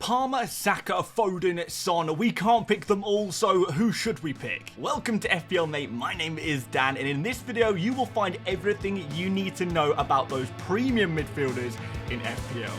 Palmer, Saka, Foden, Son. We can't pick them all, so who should we pick? Welcome to FPL Mate, my name is Dan, and in this video you will find everything you need to know about those premium midfielders in FPL.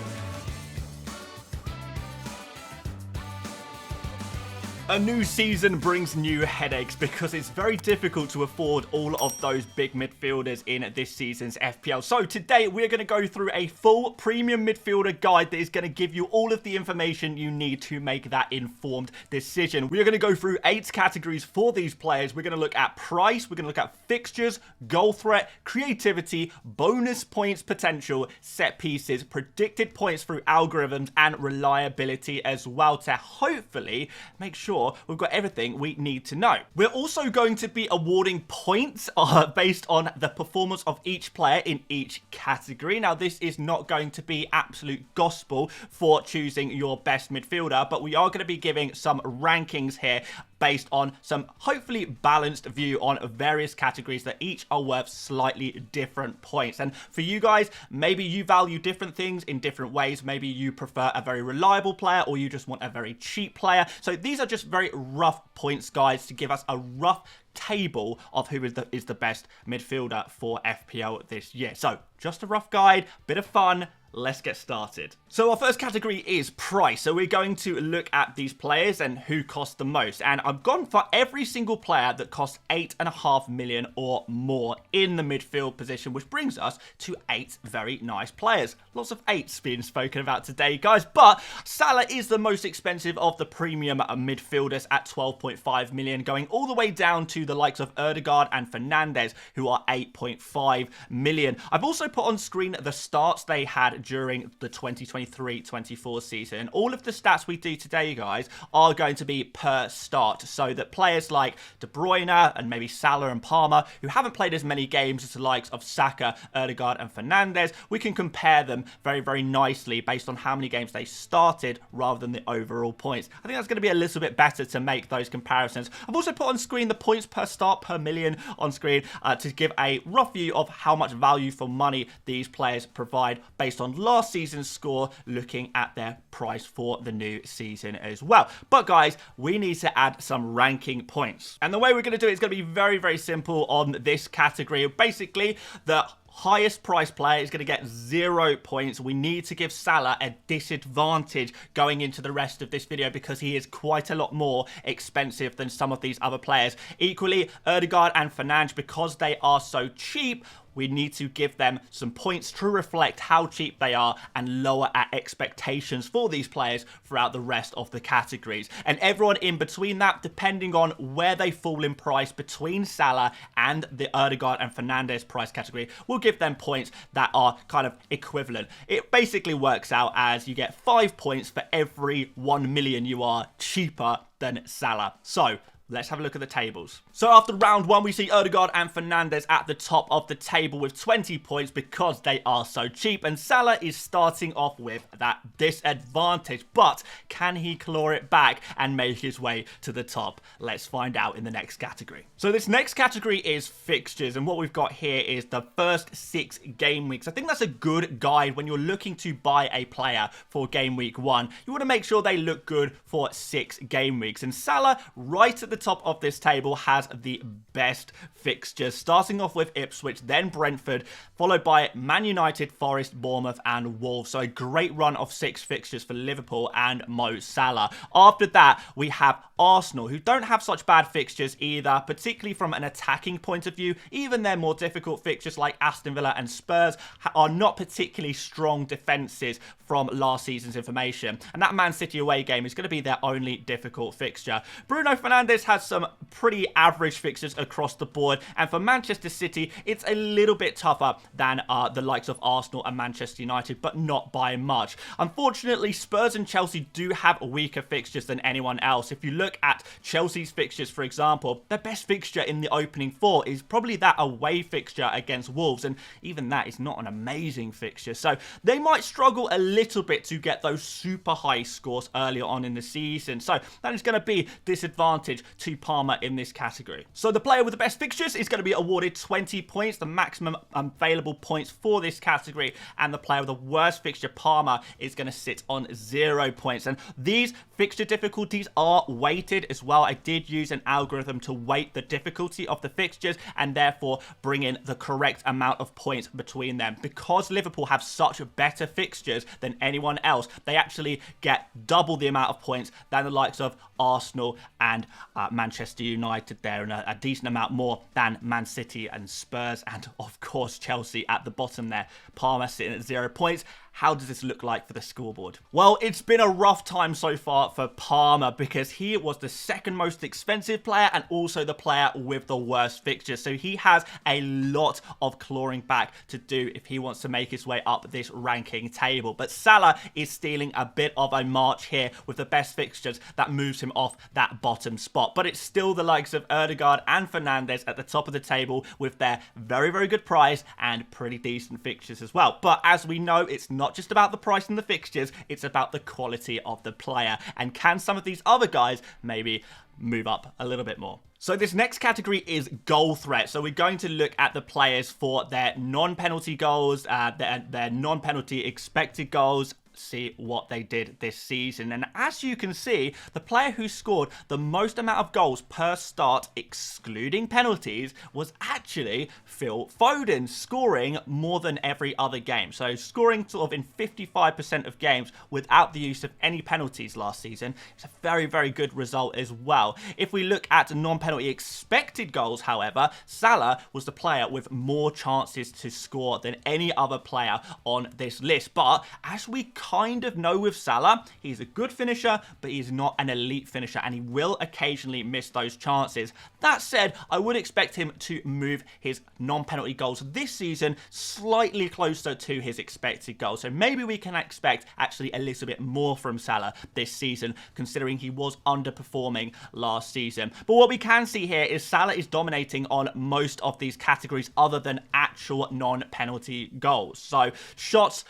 A new season brings new headaches because it's very difficult to afford all of those big midfielders in this season's FPL. So today we're going to go through a full premium midfielder guide that is going to give you all of the information you need to make that informed decision. We're going to go through 8 categories for these players. We're going to look at price, we're going to look at fixtures, goal threat, creativity, bonus points potential, set pieces, predicted points through algorithms, and reliability as well to hopefully make sure we've got everything we need to know. We're also going to be awarding points based on the performance of each player in each category. Now, this is not going to be absolute gospel for choosing your best midfielder, but we are going to be giving some rankings here based on some hopefully balanced view on various categories that each are worth slightly different points. And for you guys, maybe you value different things in different ways. Maybe you prefer a very reliable player or you just want a very cheap player. So these are just very rough points guides to give us a rough table of who is the best midfielder for FPL this year. So just a rough guide, bit of fun. Let's get started. So our first category is price. So we're going to look at these players and who cost the most. And I've gone for every single player that costs 8.5 million or more in the midfield position, which brings us to 8 very nice players. Lots of 8s being spoken about today, guys. But Salah is the most expensive of the premium midfielders at 12.5 million, going all the way down to the likes of Ødegaard and Fernandes, who are 8.5 million. I've also put on screen the starts they had during the 2023-24 season. And all of the stats we do today, guys, are going to be per start, so that players like De Bruyne and maybe Salah and Palmer, who haven't played as many games as the likes of Saka, Ødegaard and Fernandes, we can compare them very, very nicely based on how many games they started rather than the overall points. I think that's going to be a little bit better to make those comparisons. I've also put on screen the points per start per million on screen to give a rough view of how much value for money these players provide based on last season's score, looking at their price for the new season as well. But guys, we need to add some ranking points. And the way we're going to do it is going to be very, very simple on this category. Basically, the highest price player is going to get 0 points. We need to give Salah a disadvantage going into the rest of this video because he is quite a lot more expensive than some of these other players. Equally, Ødegaard and Fernandes, because they are so cheap, we need to give them some points to reflect how cheap they are and lower our expectations for these players throughout the rest of the categories. And everyone in between that, depending on where they fall in price between Salah and the Ødegaard and Fernandes price category, we'll give them points that are kind of equivalent. It basically works out as you get 5 points for every 1 million you are cheaper than Salah. So let's have a look at the tables. So after round 1, we see Ødegaard and Fernandes at the top of the table with 20 points because they are so cheap. And Salah is starting off with that disadvantage. But can he claw it back and make his way to the top? Let's find out in the next category. So this next category is fixtures. And what we've got here is the first 6 game weeks. I think that's a good guide when you're looking to buy a player for game week 1. You want to make sure they look good for 6 game weeks. And Salah, right at the top of this table, has the best fixtures, starting off with Ipswich, then Brentford, followed by Man United, Forest, Bournemouth and Wolves. So a great run of 6 fixtures for Liverpool and Mo Salah. After that, we have Arsenal, who don't have such bad fixtures either, particularly from an attacking point of view. Even their more difficult fixtures like Aston Villa and Spurs are not particularly strong defences from last season's information. And that Man City away game is going to be their only difficult fixture. Bruno Fernandes has some pretty average fixtures across the board, and for Manchester City it's a little bit tougher than the likes of Arsenal and Manchester United, but not by much. Unfortunately, Spurs and Chelsea do have weaker fixtures than anyone else. If you look look at Chelsea's fixtures, for example, their best fixture in the opening 4 is probably that away fixture against Wolves, and even that is not an amazing fixture. So they might struggle a little bit to get those super high scores earlier on in the season. So that is going to be disadvantage to Palmer in this category. So the player with the best fixtures is going to be awarded 20 points, the maximum available points for this category, and the player with the worst fixture, Palmer, is going to sit on 0 points. And these fixture difficulties are weighted as well. I did use an algorithm to weight the difficulty of the fixtures and therefore bring in the correct amount of points between them. Because Liverpool have such better fixtures than anyone else, they actually get double the amount of points than the likes of Arsenal and Manchester United there, and a decent amount more than Man City and Spurs, and of course Chelsea at the bottom there. Palmer sitting at 0 points. How does this look like for the scoreboard? Well, it's been a rough time so far for Palmer because he was the second most expensive player and also the player with the worst fixtures. So he has a lot of clawing back to do if he wants to make his way up this ranking table. But Salah is stealing a bit of a march here with the best fixtures that moves him off that bottom spot. But it's still the likes of Ødegaard and Fernandes at the top of the table with their very, very good price and pretty decent fixtures as well. But as we know, it's not just about the price and the fixtures, it's about the quality of the player. And can some of these other guys maybe move up a little bit more? So this next category is goal threat. So we're going to look at the players for their non-penalty goals, their non-penalty expected goals, see what they did this season. And as you can see, the player who scored the most amount of goals per start, excluding penalties, was actually Phil Foden, scoring more than every other game. So scoring sort of in 55% of games without the use of any penalties last season. It's a very, very good result as well. If we look at non-penalty expected goals, however, Salah was the player with more chances to score than any other player on this list. But as we kind of know with Salah, he's a good finisher, but he's not an elite finisher, and he will occasionally miss those chances. That said, I would expect him to move his non-penalty goals this season slightly closer to his expected goals. So maybe we can expect actually a little bit more from Salah this season, considering he was underperforming last season. But what we can see here is Salah is dominating on most of these categories other than actual non-penalty goals. So shots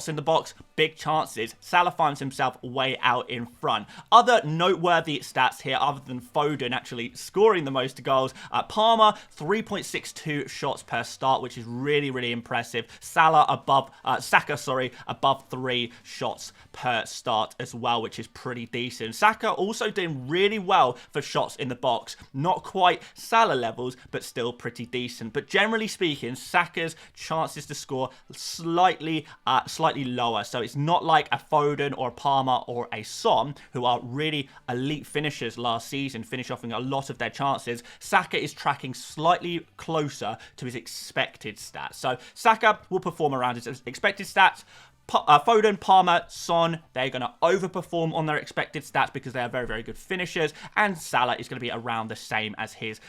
in the box, big chances. Salah finds himself way out in front. Other noteworthy stats here, other than Foden actually scoring the most goals, Palmer 3.62 shots per start, which is really, really impressive. Saka above 3 shots per start as well, which is pretty decent. Saka also doing really well for shots in the box. Not quite Salah levels, but still pretty decent. But generally speaking, Saka's chances to score slightly lower. So it's not like a Foden or a Palmer or a Son, who are really elite finishers last season, finish off a lot of their chances. Saka is tracking slightly closer to his expected stats. So Saka will perform around his expected stats. Foden, Palmer, Son, they're going to overperform on their expected stats because they are very, very good finishers, and Salah is going to be around the same as his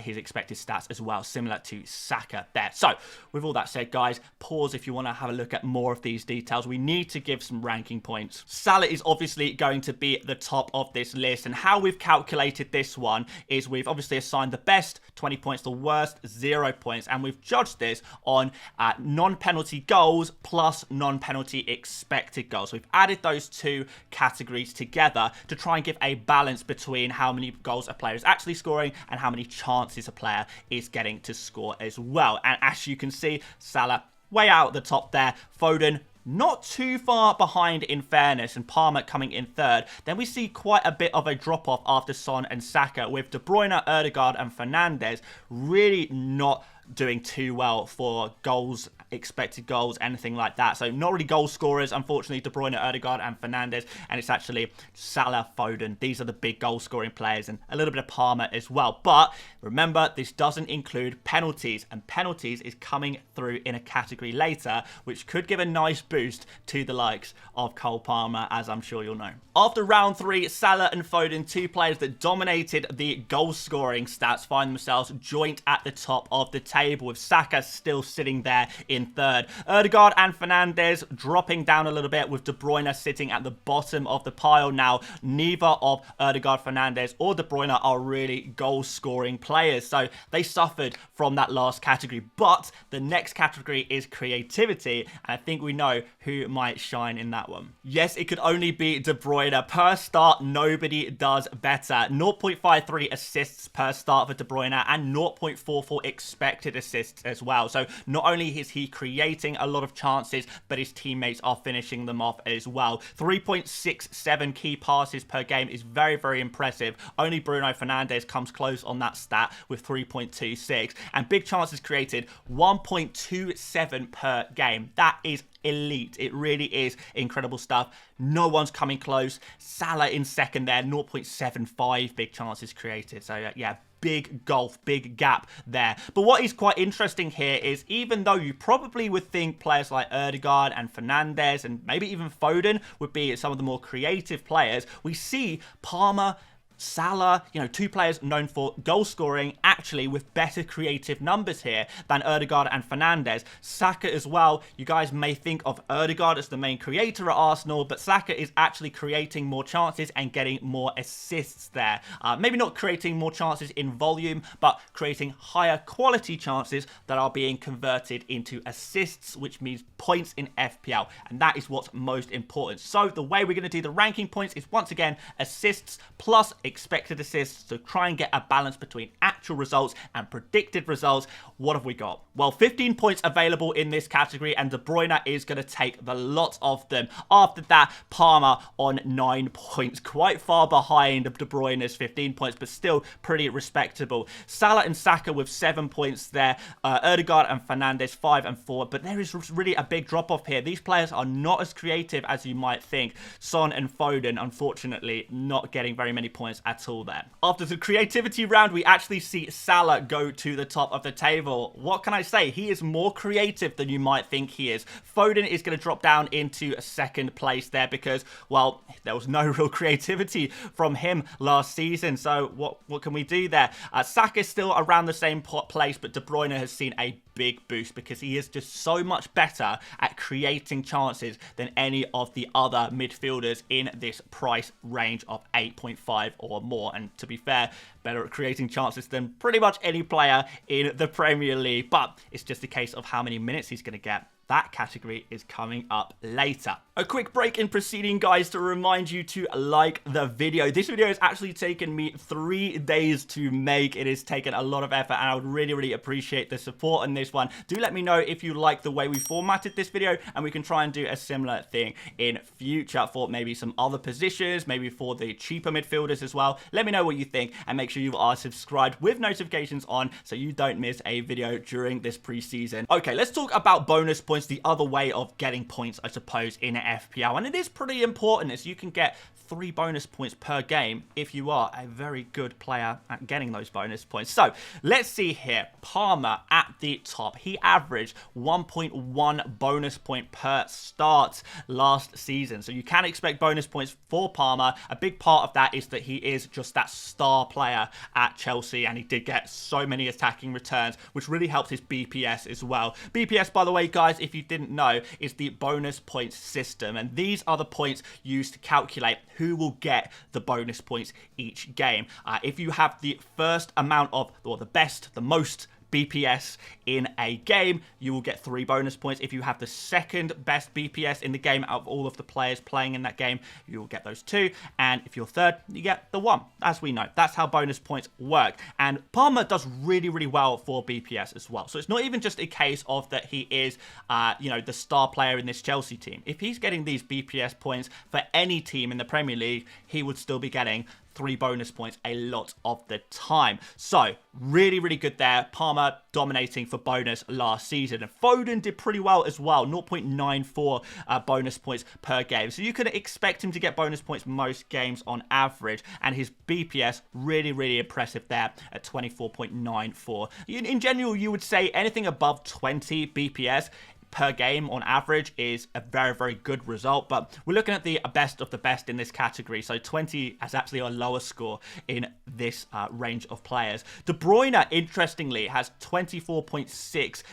expected stats as well, similar to Saka there. So, with all that said, guys, pause if you want to have a look at more of these details. We need to give some ranking points. Salah is obviously going to be at the top of this list, and how we've calculated this one is we've obviously assigned the best 20 points, the worst 0 points, and we've judged this on non-penalty goals plus non-penalty expected goals. So we've added those two categories together to try and give a balance between how many goals a player is actually scoring and how many chances a player is getting to score as well. And as you can see, Salah way out the top there. Foden not too far behind in fairness, and Palmer coming in third. Then we see quite a bit of a drop-off after Son and Saka, with De Bruyne, Ødegaard and Fernandes really not doing too well for goals, expected goals, anything like that. So not really goal scorers, unfortunately, De Bruyne, Ødegaard and Fernandes, and it's actually Salah, Foden. These are the big goal scoring players, and a little bit of Palmer as well. But remember, this doesn't include penalties, and penalties is coming through in a category later, which could give a nice boost to the likes of Cole Palmer, as I'm sure you'll know. After round 3, Salah and Foden, two players that dominated the goal scoring stats, find themselves joint at the top of the table, with Saka still sitting there in third. Ødegaard and Fernandes dropping down a little bit, with De Bruyne sitting at the bottom of the pile. Now, neither of Ødegaard, Fernandes or De Bruyne are really goal-scoring players, so they suffered from that last category. But the next category is creativity, and I think we know who might shine in that one. Yes, it could only be De Bruyne. Per start, nobody does better. 0.53 assists per start for De Bruyne and 0.44 expected assists as well. So not only is he creating a lot of chances, but his teammates are finishing them off as well. 3.67 key passes per game is very, very impressive. Only Bruno Fernandes comes close on that stat with 3.26. And big chances created, 1.27 per game. That is elite. It really is incredible stuff. No one's coming close. Salah in second there, 0.75 big chances created. So yeah, big gulf, big gap there. But what is quite interesting here is, even though you probably would think players like Ødegaard and Fernandes and maybe even Foden would be some of the more creative players, we see Palmer, Salah, two players known for goal scoring, actually with better creative numbers here than Ødegaard and Fernandes. Saka as well. You guys may think of Ødegaard as the main creator at Arsenal, but Saka is actually creating more chances and getting more assists there. Maybe not creating more chances in volume, but creating higher quality chances that are being converted into assists, which means points in FPL, and that is what's most important. So the way we're going to do the ranking points is, once again, assists plus expected assists, to try and get a balance between actual results and predicted results. What have we got? Well, 15 points available in this category, and De Bruyne is going to take the lot of them. After that, Palmer on 9 points, quite far behind De Bruyne's 15 points, but still pretty respectable. Salah and Saka with 7 points there. Ødegaard and Fernandes 5 and 4, but there is really a big drop-off here. These players are not as creative as you might think. Son and Foden, unfortunately, not getting very many points at all there. After the creativity round, we actually see Salah go to the top of the table. What can I say? He is more creative than you might think he is. Foden is going to drop down into second place there because, well, there was no real creativity from him last season. So what can we do there? Saka is still around the same place, but De Bruyne has seen a big boost because he is just so much better at creating chances than any of the other midfielders in this price range of 8.5 or more. And to be fair, better at creating chances than pretty much any player in the Premier League. But it's just a case of how many minutes he's going to get. That category is coming up later. A quick break in proceeding, guys, to remind you to like the video. This video has actually taken me 3 days to make. It has taken a lot of effort, and I would really appreciate the support on this one. Do let me know if you like the way we formatted this video, and we can try and do a similar thing in future for maybe some other positions, maybe for the cheaper midfielders as well. Let me know what you think, and make sure you are subscribed with notifications on so you don't miss a video during this preseason. Okay, let's talk about bonus points, the other way of getting points, I suppose, in FPL. And it is pretty important, as you can get 3 bonus points per game if you are a very good player at getting those bonus points. So let's see here. Palmer at the top. He averaged 1.1 bonus point per start last season. So you can expect bonus points for Palmer. A big part of that is that he is just that star player at Chelsea, and he did get so many attacking returns, which really helps his BPS as well. BPS, by the way, guys, if you didn't know, is the bonus points system, and these are the points used to calculate who will get the bonus points each game. If you have the first amount of, or the best, the most BPS in a game, you will get 3 bonus points. If you have the second best BPS in the game out of all of the players playing in that game, you will get those 2. And if you're third, you get the 1. As we know, that's how bonus points work. And Palmer does really well for BPS as well. So it's not even just a case of that he is, the star player in this Chelsea team. If he's getting these BPS points for any team in the Premier League, he would still be getting 3 bonus points a lot of the time. So really good there. Palmer dominating for bonus last season, and Foden did pretty well as well, 0.94 bonus points per game. So you can expect him to get bonus points most games on average, and his BPS really impressive there at 24.94. In general, you would say anything above 20 BPS per game on average is a very, very good result. But we're looking at the best of the best in this category. So 20 has actually a lower score in this range of players. De Bruyne, interestingly, has 24.60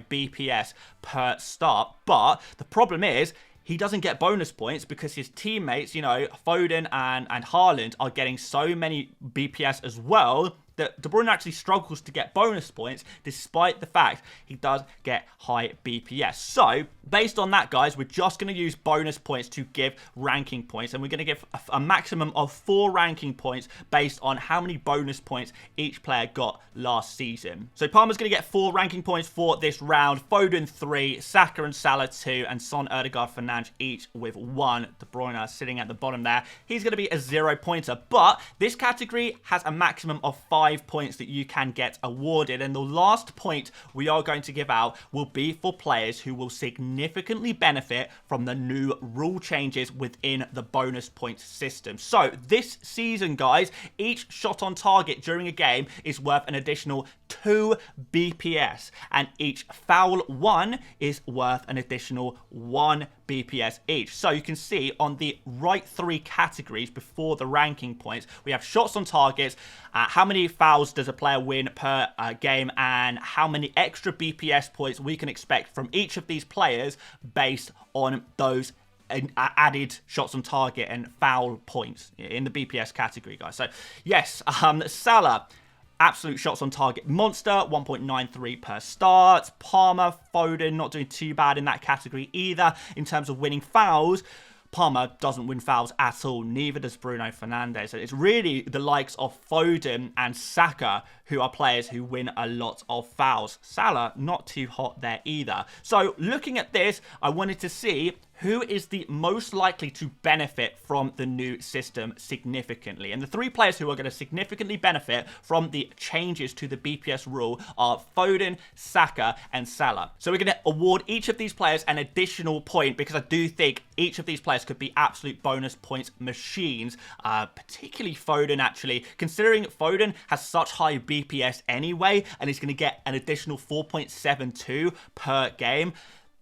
BPS per start. But the problem is, he doesn't get bonus points because his teammates, you know, Foden and Haaland are getting so many BPS as well that De Bruyne actually struggles to get bonus points despite the fact he does get high BPS. So, based on that, guys, we're just going to use bonus points to give ranking points, and we're going to give a maximum of 4 ranking points based on how many bonus points each player got last season. So, Palmer's going to get 4 ranking points for this round, Foden 3, Saka and Salah 2, and Son, Ødegaard, Fernandes each with 1. De Bruyne sitting at the bottom there. He's going to be a 0-pointer, but this category has a maximum of 5 points that you can get awarded, and the last point we are going to give out will be for players who will significantly benefit from the new rule changes within the bonus points system. So this season, guys, each shot on target during a game is worth an additional 2 BPS, and each foul 1 is worth an additional 1 BPS each. So you can see on the right 3 categories before the ranking points, we have shots on targets, how many fouls does a player win per game, and how many extra BPS points we can expect from each of these players based on those added shots on target and foul points in the BPS category, guys. So yes, Salah, absolute shots on target monster, 1.93 per start. Palmer, Foden, not doing too bad in that category either. In terms of winning fouls, Palmer doesn't win fouls at all. Neither does Bruno Fernandes. It's really the likes of Foden and Saka who are players who win a lot of fouls. Salah, not too hot there either. So looking at this, I wanted to see who is the most likely to benefit from the new system significantly. And the 3 players who are going to significantly benefit from the changes to the BPS rule are Foden, Saka, and Salah. So we're going to award each of these players an additional point because I do think each of these players could be absolute bonus points machines, particularly Foden, actually, considering Foden has such high BPS anyway, and he's going to get an additional 4.72 per game.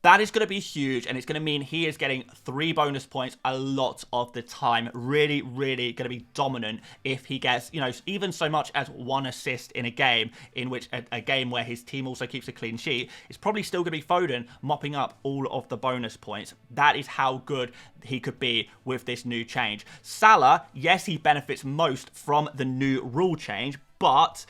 That is going to be huge, and it's going to mean he is getting 3 bonus points a lot of the time. Really, really going to be dominant if he gets, you know, even so much as 1 assist in a game, in which a game where his team also keeps a clean sheet. It's probably still going to be Foden mopping up all of the bonus points. That is how good he could be with this new change. Salah, yes, he benefits most from the new rule change, but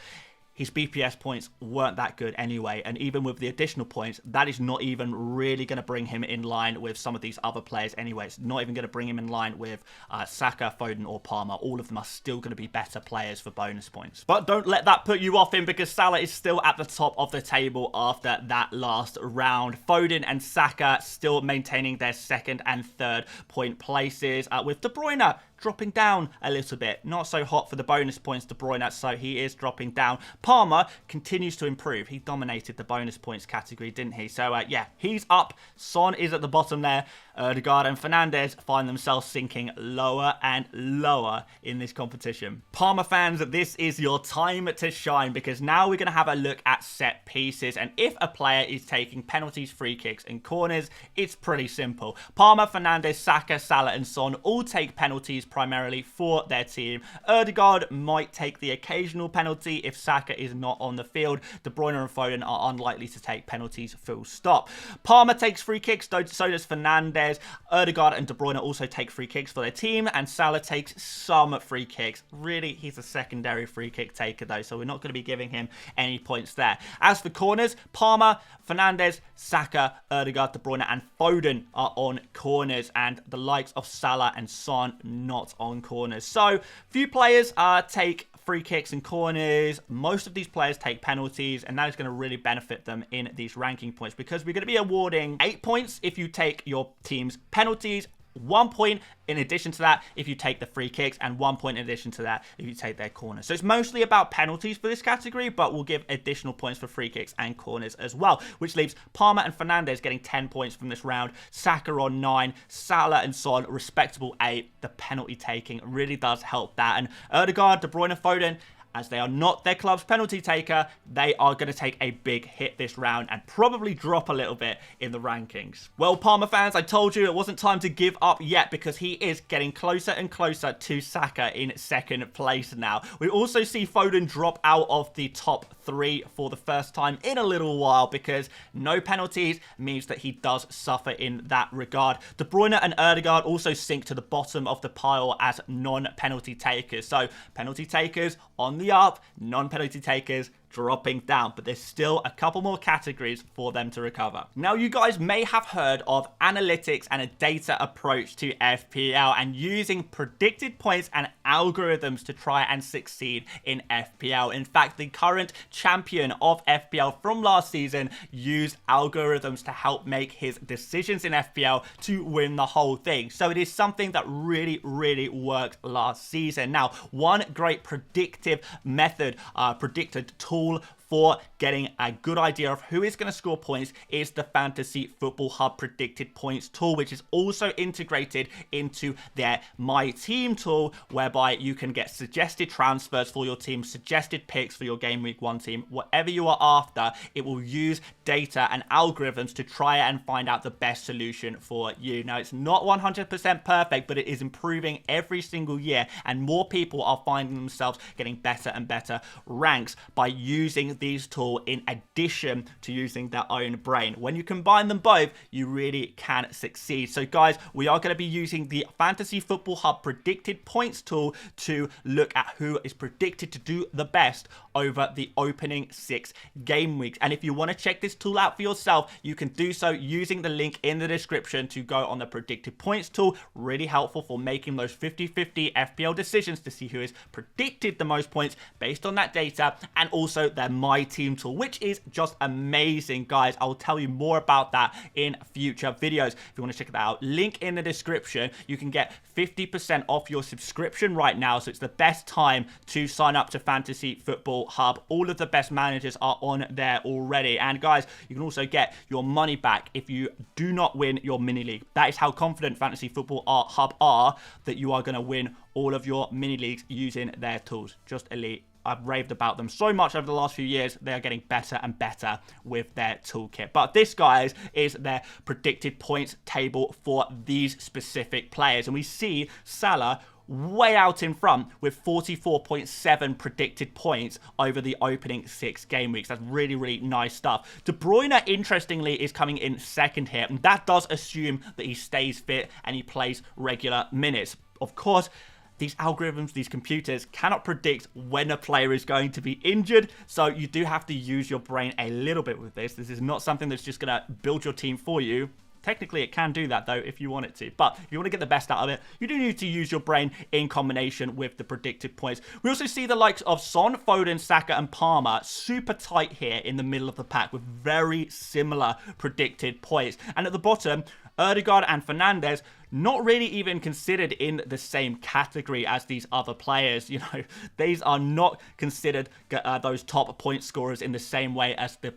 his BPS points weren't that good anyway, and even with the additional points, that is not even really going to bring him in line with some of these other players anyway. It's not even going to bring him in line with Saka, Foden, or Palmer. All of them are still going to be better players for bonus points. But don't let that put you off him, because Salah is still at the top of the table after that last round. Foden and Saka still maintaining their 2nd and 3rd point places, with De Bruyne dropping down a little bit. Not so hot for the bonus points, De Bruyne, so he is dropping down. Palmer continues to improve. He dominated the bonus points category, didn't he? So, yeah, he's up. Son is at the bottom there. Ødegaard and Fernandes find themselves sinking lower and lower in this competition. Palmer fans, this is your time to shine, because now we're going to have a look at set pieces. And if a player is taking penalties, free kicks, and corners, it's pretty simple. Palmer, Fernandes, Saka, Salah, and Son all take penalties primarily for their team. Ødegaard might take the occasional penalty if Saka is not on the field. De Bruyne and Foden are unlikely to take penalties, full stop. Palmer takes free kicks, so does Fernandes. Ødegaard and De Bruyne also take free kicks for their team, and Salah takes some free kicks. Really, he's a secondary free kick taker though, so we're not going to be giving him any points there. As for corners, Palmer, Fernandes, Saka, Ødegaard, De Bruyne, and Foden are on corners, and the likes of Salah and Son not on corners. So, few players take free kicks and corners. Most of these players take penalties, and that is going to really benefit them in these ranking points, because we're going to be awarding 8 points if you take your team's penalties, 1 point in addition to that if you take the free kicks, and 1 point in addition to that if you take their corners. So it's mostly about penalties for this category, but we'll give additional points for free kicks and corners as well, which leaves Palmer and Fernandes getting 10 points from this round, Saka on 9, Salah and Son respectable 8. The penalty taking really does help that, and Ødegaard, De Bruyne, Foden, as they are not their club's penalty taker, they are going to take a big hit this round and probably drop a little bit in the rankings. Well, Palmer fans, I told you it wasn't time to give up yet because he is getting closer and closer to Saka in second place now. We also see Foden drop out of the top 3 for the first time in a little while because no penalties means that he does suffer in that regard. De Bruyne and Ødegaard also sink to the bottom of the pile as non-penalty takers. So penalty takers on the up, non-penalty takers dropping down, but there's still a couple more categories for them to recover. Now, you guys may have heard of analytics and a data approach to FPL and using predicted points and algorithms to try and succeed in FPL. In fact, the current champion of FPL from last season used algorithms to help make his decisions in FPL to win the whole thing. So it is something that really worked last season. Now, one great predictive method, predicted tool for getting a good idea of who is going to score points is the Fantasy Football Hub predicted points tool, which is also integrated into their My Team tool, whereby you can get suggested transfers for your team, suggested picks for your Game Week 1 team, whatever you are after. It will use data and algorithms to try and find out the best solution for you. Now, it's not 100% perfect, but it is improving every single year, and more people are finding themselves getting better and better ranks by using these tools in addition to using their own brain. When you combine them both, you really can succeed. So guys, we are going to be using the Fantasy Football Hub predicted points tool to look at who is predicted to do the best over the opening 6 game weeks. And if you want to check this tool out for yourself, you can do so using the link in the description to go on the predicted points tool. Really helpful for making those 50-50 FPL decisions to see who has predicted the most points based on that data, and also their My Team tool, which is just amazing, guys. I will tell you more about that in future videos. If you want to check that out, link in the description. You can get 50% off your subscription right now, so it's the best time to sign up to Fantasy Football Hub. All of the best managers are on there already, and guys, you can also get your money back if you do not win your mini league. That is how confident Fantasy Football Hub are that you are going to win all of your mini leagues using their tools. Just elite. I've raved about them so much over the last few years. They are getting better and better with their toolkit. But this, guys, is their predicted points table for these specific players. And we see Salah way out in front with 44.7 predicted points over the opening 6 game weeks. That's really nice stuff. De Bruyne, interestingly, is coming in second here, and that does assume that he stays fit and he plays regular minutes. Of course, these algorithms, these computers cannot predict when a player is going to be injured, so you do have to use your brain a little bit with this. This is not something that's just going to build your team for you. Technically, it can do that, though, if you want it to. But if you want to get the best out of it, you do need to use your brain in combination with the predicted points. We also see the likes of Son, Foden, Saka, and Palmer super tight here in the middle of the pack with very similar predicted points. And at the bottom, Ødegaard and Fernandes not really even considered in the same category as these other players. You know, these are not considered those top point scorers in the same way as the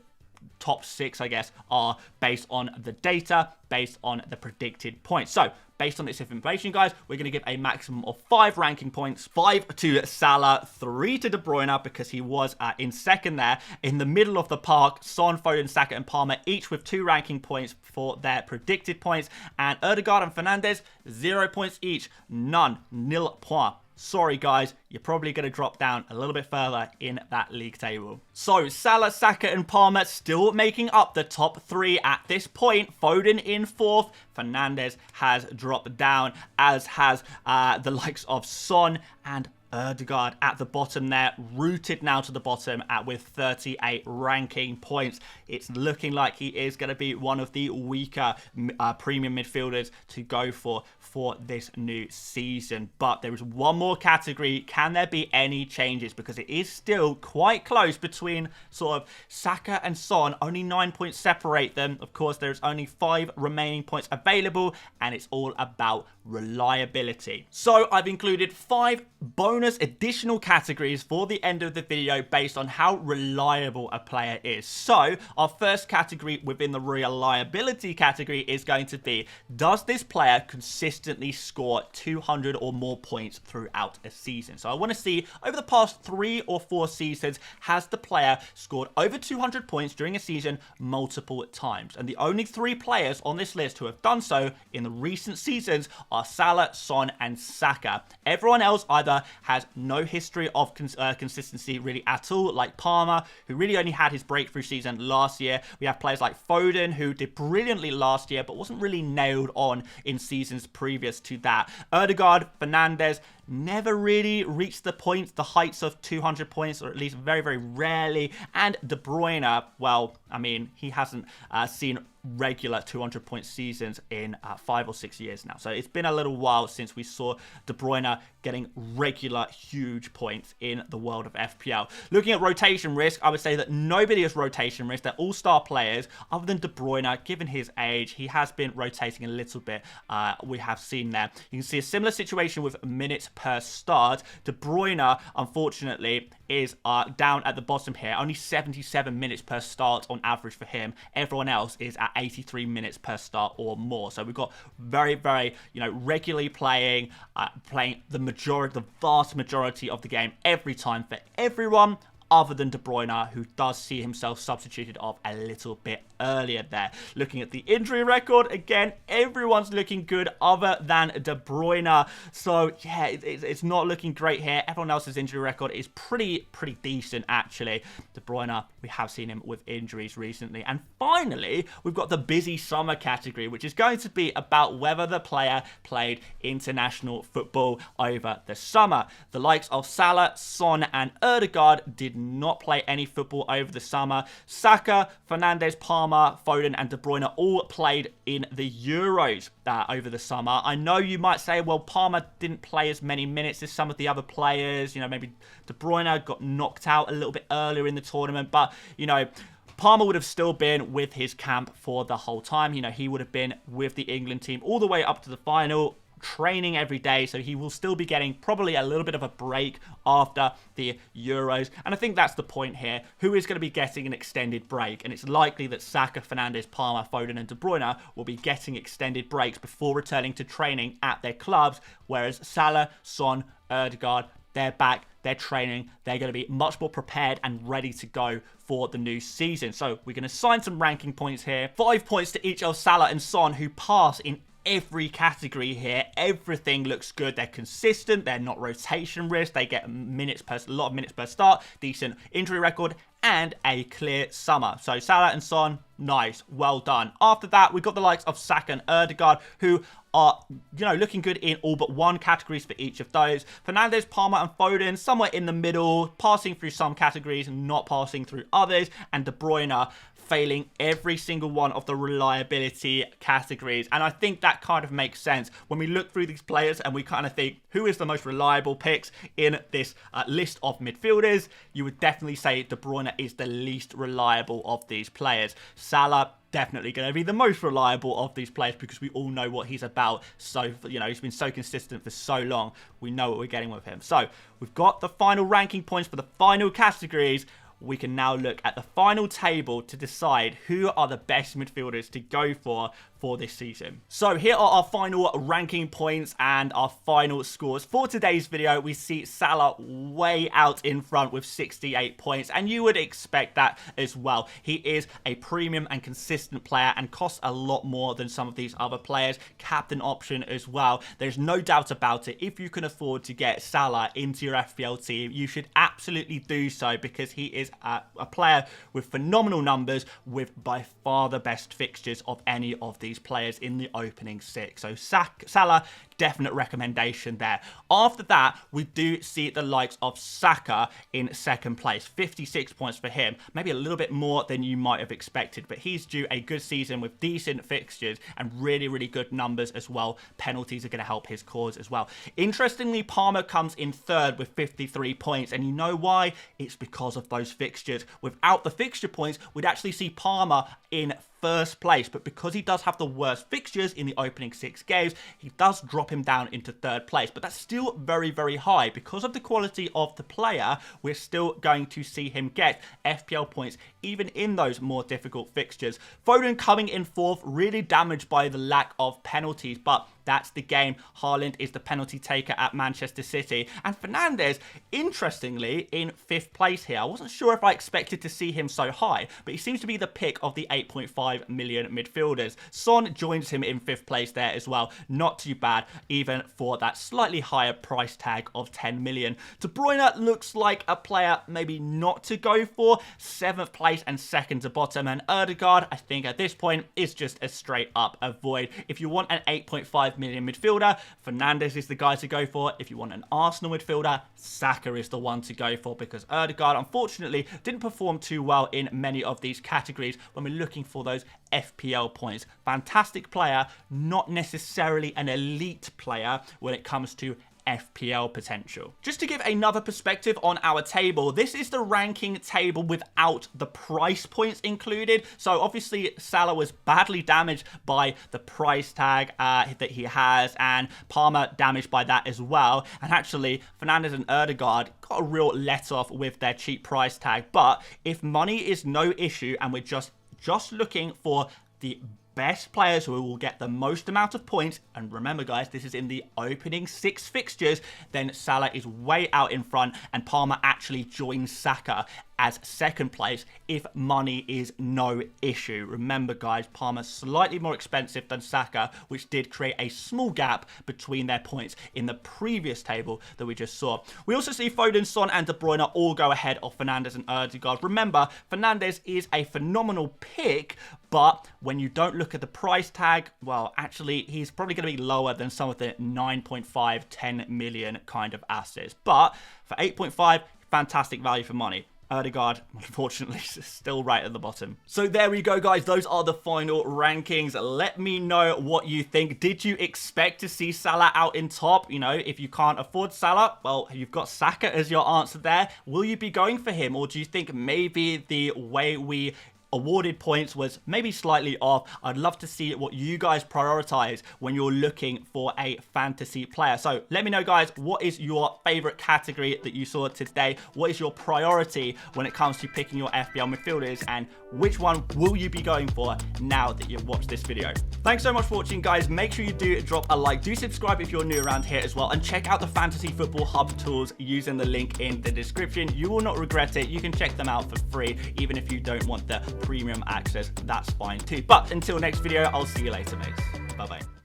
top 6, I guess, are based on the data, based on the predicted points. So, based on this information, guys, we're going to give a maximum of 5 ranking points. 5 to Salah, 3 to De Bruyne, because he was in second there. In the middle of the park, Son, Foden, Saka, and Palmer, each with 2 ranking points for their predicted points. And Ødegaard and Fernandes, 0 points each. None. Nil point. Sorry, guys, you're probably going to drop down a little bit further in that league table. So, Salah, Saka, and Palmer still making up the top 3 at this point. Foden in 4th. Fernandes has dropped down, as has the likes of Son and Ødegaard at the bottom there, rooted now to the bottom with 38 ranking points. It's looking like he is going to be one of the weaker premium midfielders to go for this new season. But there is one more category. Can there be any changes? Because it is still quite close between sort of Saka and Son. Only 9 points separate them. Of course, there's only 5 remaining points available, and it's all about reliability. So I've included 5 bonus additional categories for the end of the video based on how reliable a player is. So our first category within the reliability category is going to be, does this player consistently score 200 or more points throughout a season? So I want to see over the past 3 or 4 seasons, has the player scored over 200 points during a season multiple times? And the only 3 players on this list who have done so in the recent seasons are Salah, Son and Saka. Everyone else either has no history of consistency really at all, like Palmer, who really only had his breakthrough season last year. We have players like Foden, who did brilliantly last year, but wasn't really nailed on in seasons previous to that. Ødegaard, Fernandes, never really reached the heights of 200 points, or at least very, very rarely. And De Bruyne, well, I mean, he hasn't seen regular 200 point seasons in 5 or 6 years now. So it's been a little while since we saw De Bruyne getting regular huge points in the world of FPL. Looking at rotation risk, I would say that nobody has rotation risk. They're all star players other than De Bruyne. Given his age, he has been rotating a little bit. We have seen there. You can see a similar situation with minutes per start. De Bruyne, unfortunately, is down at the bottom here. Only 77 minutes per start on average for him. Everyone else is at 83 minutes per start or more. So we've got very, very, regularly playing the vast majority of the game every time for everyone, other than De Bruyne, who does see himself substituted off a little bit earlier there. Looking at the injury record, again, everyone's looking good other than De Bruyne. So, yeah, it's not looking great here. Everyone else's injury record is pretty decent, actually. De Bruyne, we have seen him with injuries recently. And finally, we've got the busy summer category, which is going to be about whether the player played international football over the summer. The likes of Salah, Son and Ødegaard did not play any football over the summer. Saka, Fernandes, Palmer, Foden and De Bruyne all played in the Euros over the summer. I know you might say, well, Palmer didn't play as many minutes as some of the other players. Maybe De Bruyne got knocked out a little bit earlier in the tournament, but, Palmer would have still been with his camp for the whole time. He would have been with the England team all the way up to the final, training every day, so he will still be getting probably a little bit of a break after the Euros. And I think that's the point here. Who is going to be getting an extended break? And it's likely that Saka, Fernandes, Palmer, Foden and De Bruyne will be getting extended breaks before returning to training at their clubs, whereas Salah, Son, Ødegaard, they're back, they're training, they're going to be much more prepared and ready to go for the new season. So we're going to assign some ranking points here. 5 points to each of Salah and Son, who pass in every category here. Everything looks good. They're consistent. They're not rotation risk. They get a lot of minutes per start, decent injury record, and a clear summer. So Salah and Son, nice, well done. After that, we've got the likes of Saka and Ødegaard, who are, looking good in all but one categories for each of those. Fernandes, Palmer and Foden, somewhere in the middle, passing through some categories, not passing through others. And De Bruyne failing every single one of the reliability categories. And I think that kind of makes sense when we look through these players and we kind of think, who is the most reliable picks in this list of midfielders? You would definitely say De Bruyne is the least reliable of these players. Salah, definitely going to be the most reliable of these players because we all know what he's about. So, he's been so consistent for so long. We know what we're getting with him. So, we've got the final ranking points for the final categories. We can now look at the final table to decide who are the best midfielders to go for this season. So here are our final ranking points and our final scores. For today's video, we see Salah way out in front with 68 points, and you would expect that as well. He is a premium and consistent player and costs a lot more than some of these other players. Captain option as well. There's no doubt about it. If you can afford to get Salah into your FPL team, you should absolutely do so because he is a player with phenomenal numbers, with by far the best fixtures of any of these players in the opening 6. So Salah, definite recommendation there. After that, we do see the likes of Saka in second place. 56 points for him. Maybe a little bit more than you might have expected, but he's due a good season with decent fixtures and really, really good numbers as well. Penalties are going to help his cause as well. Interestingly, Palmer comes in third with 53 points, and you know why? It's because of those fixtures. Without the fixture points, we'd actually see Palmer in first place, but because he does have the worst fixtures in the opening 6 games, he does drop drop him down into 3rd place. But that's still very, very high. Because of the quality of the player, we're still going to see him get FPL points even in those more difficult fixtures. Foden coming in 4th, really damaged by the lack of penalties, but that's the game. Haaland is the penalty taker at Manchester City. And Fernandes, interestingly, in 5th place here. I wasn't sure if I expected to see him so high, but he seems to be the pick of the 8.5 million midfielders. Son joins him in 5th place there as well. Not too bad, even for that slightly higher price tag of 10 million. De Bruyne looks like a player maybe not to go for. 7th place and 2nd to bottom. And Ødegaard, I think at this point, is just a straight up avoid. If you want an 8.5 million midfielder, Fernandes is the guy to go for. If you want an Arsenal midfielder, Saka is the one to go for, because Ødegaard unfortunately didn't perform too well in many of these categories when we're looking for those FPL points. Fantastic player, not necessarily an elite player when it comes to FPL potential. Just to give another perspective on our table, this is the ranking table without the price points included. So obviously Salah was badly damaged by the price tag that he has, and Palmer damaged by that as well. And actually Fernandes and Ødegaard got a real let off with their cheap price tag. But if money is no issue and we're just looking for the best players who will get the most amount of points, and remember guys, this is in the opening 6 fixtures, then Salah is way out in front, and Palmer actually joins Saka as 2nd place if money is no issue. Remember guys, Palmer's slightly more expensive than Saka, which did create a small gap between their points in the previous table that we just saw. We also see Foden, Son and De Bruyne all go ahead of Fernandes and Ødegaard. Remember, Fernandes is a phenomenal pick, but when you don't look at the price tag, well, actually, he's probably going to be lower than some of the 9.5, 10 million kind of assets. But for 8.5, fantastic value for money. Ødegaard, unfortunately, is still right at the bottom. So there we go, guys. Those are the final rankings. Let me know what you think. Did you expect to see Salah out in top? You know, if you can't afford Salah, well, you've got Saka as your answer there. Will you be going for him? Or do you think maybe the way we awarded points was maybe slightly off? I'd love to see what you guys prioritize when you're looking for a fantasy player. So let me know, guys, what is your favorite category that you saw today? What is your priority when it comes to picking your FPL midfielders, and which one will you be going for now that you've watched this video? Thanks so much for watching, guys. Make sure you do drop a like, do subscribe if you're new around here as well, and check out the Fantasy Football Hub tools using the link in the description. You will not regret it. You can check them out for free, even if you don't want the premium access, that's fine too. But until next video, I'll see you later, mates. Bye bye.